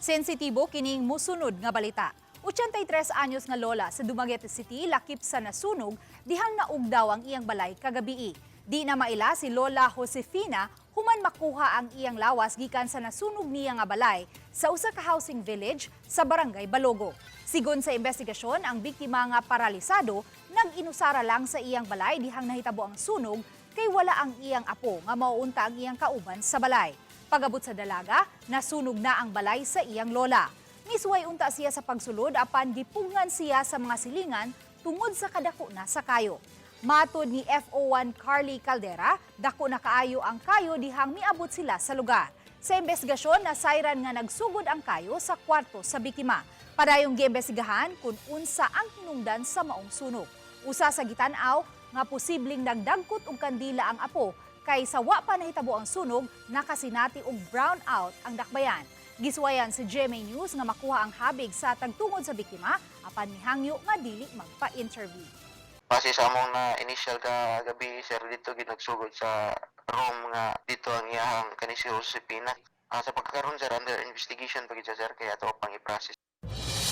Sensitibo kining musunod nga balita. 83 anyos nga lola sa Dumaguete City lakip sa nasunog dihang naugdaw ang iyang balay kagabi. Di na maila si Lola Josefina human makuha ang iyang lawas gikan sa nasunog niya nga balay sa usa ka housing village sa Barangay Balogo. Sigon sa investigasyon, ang biktima nga paralisado nag-inusara lang sa iyang balay dihang nahitabo ang sunog kay wala ang iyang apo nga mauunta ang iyang kauban sa balay. Pagabot sa dalaga, nasunog na ang balay sa iyang lola. Misway unta siya sa pagsulod apan gipungan siya sa mga silingan tungod sa kadako na sa kayo. Matod ni FO1 Carly Caldera, dako na kaayo ang kayo dihang miabot sila sa lugar. Sa investigasyon, nasayran nga nagsugod ang kayo sa kwarto sa biktima. Padayong giimbestigahan kung unsa ang hinungdan sa maong sunog. Usa sa gitanaw nga posibleng nagdagkot og kandila ang apo kay sa wa pa nahitabo ang sunog, nakasinati og brownout ang dakbayan. Giswayan sa GMA News nga makuha ang habig sa tagtungod sa biktima apan mihangyo nga dili magpa-interview. Base sa among na initial ka gabi, sir, dito ginagsugod sa room nga dito ang iyang kanisi Josefina. Sa pagkakaroon, sir, under investigation pagid siya, sir, kaya ito pang i-process.